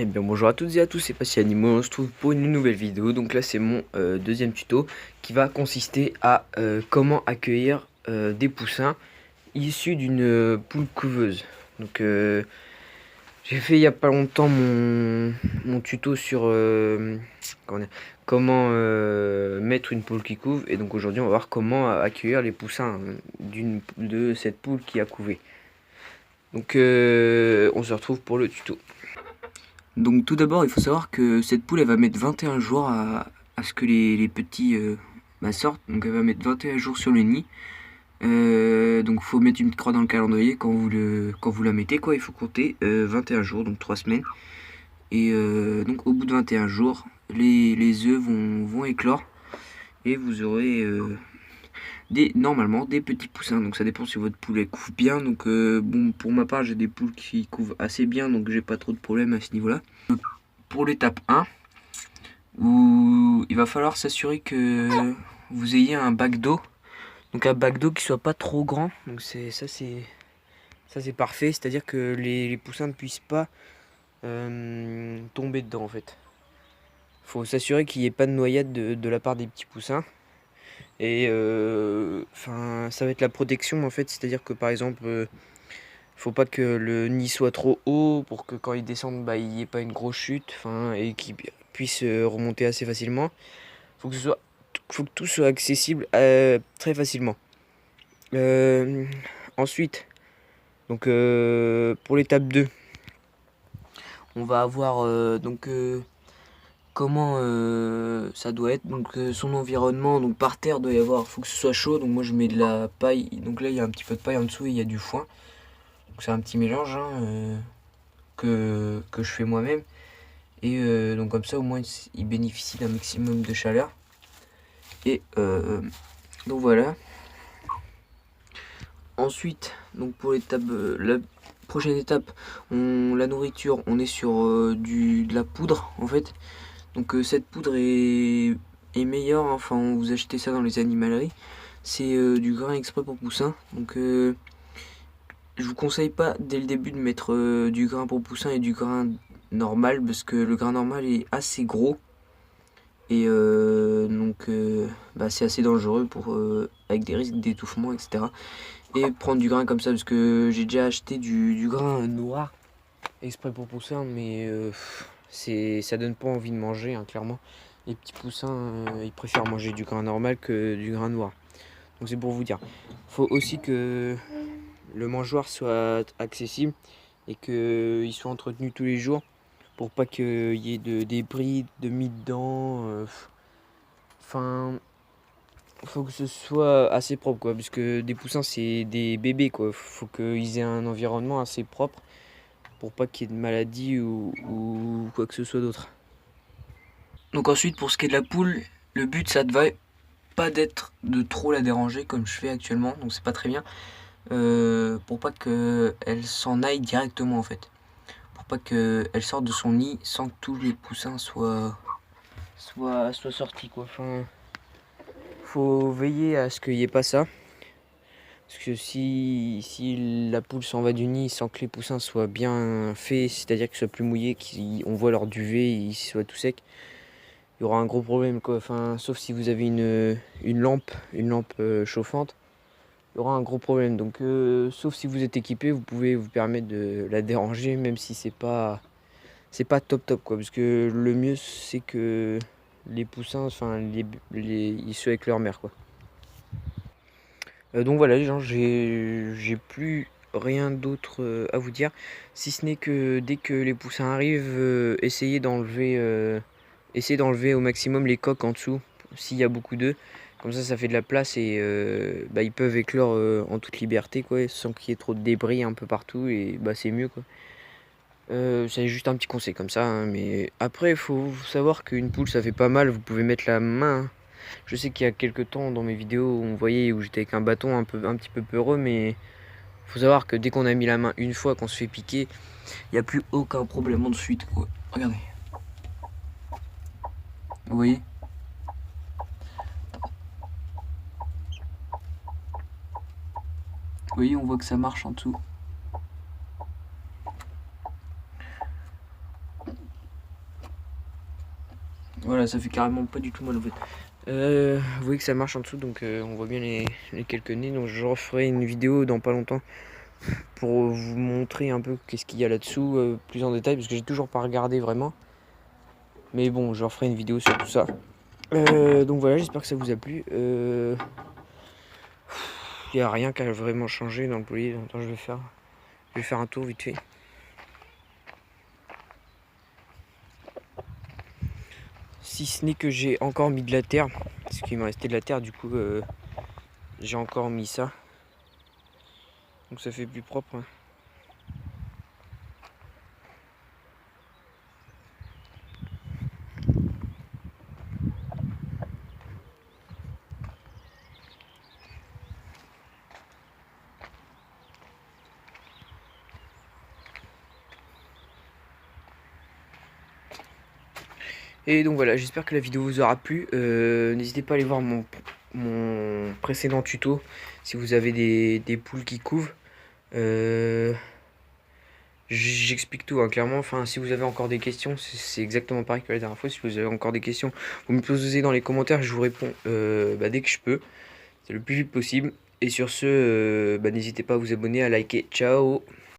Eh bien bonjour à toutes et à tous, c'est Passi Animaux, on se trouve pour une nouvelle vidéo. Donc là c'est mon deuxième tuto qui va consister à comment accueillir des poussins issus d'une poule couveuse. Donc j'ai fait il y a pas longtemps mon tuto sur comment mettre une poule qui couve. Et donc aujourd'hui on va voir comment accueillir les poussins de cette poule qui a couvé. Donc on se retrouve pour le tuto. Donc tout d'abord, il faut savoir que cette poule, elle va mettre 21 jours à ce que les petits sortent. Donc elle va mettre 21 jours sur le nid. Donc il faut mettre une croix dans le calendrier quand vous la mettez, quoi. Il faut compter 21 jours, donc 3 semaines. Et donc au bout de 21 jours, les œufs vont éclore. Et vous aurez normalement des petits poussins. Donc ça dépend si votre poule elle couve bien. Donc bon, pour ma part, j'ai des poules qui couvent assez bien. Donc j'ai pas trop de problèmes à ce niveau-là. Pour l'étape 1, où il va falloir s'assurer que vous ayez un bac d'eau. Donc un bac d'eau qui soit pas trop grand. Donc ça c'est parfait. C'est-à-dire que les poussins ne puissent pas tomber dedans en fait. Faut s'assurer qu'il n'y ait pas de noyade de la part des petits poussins. Et ça va être la protection en fait. C'est-à-dire que par exemple, faut pas que le nid soit trop haut pour que quand ils descendent, il n'y ait pas une grosse chute, et qu'ils puissent remonter assez facilement. Faut que tout soit accessible très facilement. Ensuite, donc pour l'étape 2, on va avoir comment ça doit être. Donc son environnement, donc par terre doit y avoir, faut que ce soit chaud. Donc moi je mets de la paille. Donc là il y a un petit peu de paille en dessous et il y a du foin. Donc c'est un petit mélange que je fais moi-même. Et donc comme ça au moins il bénéficie d'un maximum de chaleur. Et donc voilà. Ensuite, donc pour la prochaine étape, la nourriture, on est sur de la poudre en fait. Donc cette poudre est meilleure, enfin vous achetez ça dans les animaleries. C'est du grain exprès pour poussins. Donc je vous conseille pas dès le début de mettre du grain pour poussin et du grain normal parce que le grain normal est assez gros. Et c'est assez dangereux avec des risques d'étouffement, etc. Et prendre du grain comme ça, parce que j'ai déjà acheté du grain noir exprès pour poussins, mais ça donne pas envie de manger, hein, clairement. Les petits poussins, ils préfèrent manger du grain normal que du grain noir. Donc c'est pour vous dire. Faut aussi que le mangeoire soit accessible et qu'il soit entretenu tous les jours pour pas qu'il y ait de débris, de mie dedans. Faut que ce soit assez propre, quoi, parce que des poussins c'est des bébés, quoi. Faut qu'ils aient un environnement assez propre pour pas qu'il y ait de maladies ou quoi que ce soit d'autre. Donc ensuite, pour ce qui est de la poule, le but ça ne va pas d'être de trop la déranger comme je fais actuellement, donc c'est pas très bien, pour pas qu'elle s'en aille directement en fait, pour pas qu'elle sorte de son nid sans que tous les poussins soient sortis, quoi. Faut veiller à ce qu'il n'y ait pas ça. Parce que si la poule s'en va du nid sans que les poussins soient bien faits, c'est-à-dire qu'ils soient plus mouillés, qu'on voit leur duvet, ils soient tout secs, il y aura un gros problème, quoi. Sauf si vous avez une lampe chauffante, il y aura un gros problème. Donc sauf si vous êtes équipé, vous pouvez vous permettre de la déranger, même si c'est pas top top, quoi. Parce que le mieux c'est que les poussins, ils soient avec leur mère, quoi. Donc voilà les gens, j'ai plus rien d'autre à vous dire, si ce n'est que dès que les poussins arrivent, essayez d'enlever au maximum les coques en dessous, s'il y a beaucoup d'œufs, comme ça fait de la place et ils peuvent éclore en toute liberté, quoi, sans qu'il y ait trop de débris un peu partout, et c'est mieux, quoi. C'est juste un petit conseil comme ça, hein, mais après il faut savoir qu'une poule ça fait pas mal, vous pouvez mettre la main, hein. Je sais qu'il y a quelques temps dans mes vidéos, on voyait où j'étais avec un bâton un petit peu peureux, mais faut savoir que dès qu'on a mis la main une fois, qu'on se fait piquer, il n'y a plus aucun problème ensuite, quoi. Regardez. Vous voyez? Vous voyez, on voit que ça marche en dessous. Voilà, ça fait carrément pas du tout mal en fait. Vous voyez que ça marche en dessous, donc on voit bien les quelques nez. Donc je referai une vidéo dans pas longtemps pour vous montrer un peu qu'est-ce qu'il y a là-dessous plus en détail, parce que j'ai toujours pas regardé vraiment. Mais bon, je referai une vidéo sur tout ça. Donc voilà, j'espère que ça vous a plu. Il n'y a rien qui a vraiment changé dans le polier. Attends, je vais faire un tour vite fait. Si ce n'est que j'ai encore mis de la terre, parce qu'il me restait de la terre, du coup j'ai encore mis ça. Donc ça fait plus propre. Hein. Et donc voilà, j'espère que la vidéo vous aura plu. N'hésitez pas à aller voir mon précédent tuto si vous avez des poules qui couvent. J'explique tout hein, clairement. Enfin, si vous avez encore des questions, c'est exactement pareil que la dernière fois. Si vous avez encore des questions, vous me posez dans les commentaires, je vous réponds dès que je peux. C'est le plus vite possible. Et sur ce, n'hésitez pas à vous abonner, à liker. Ciao!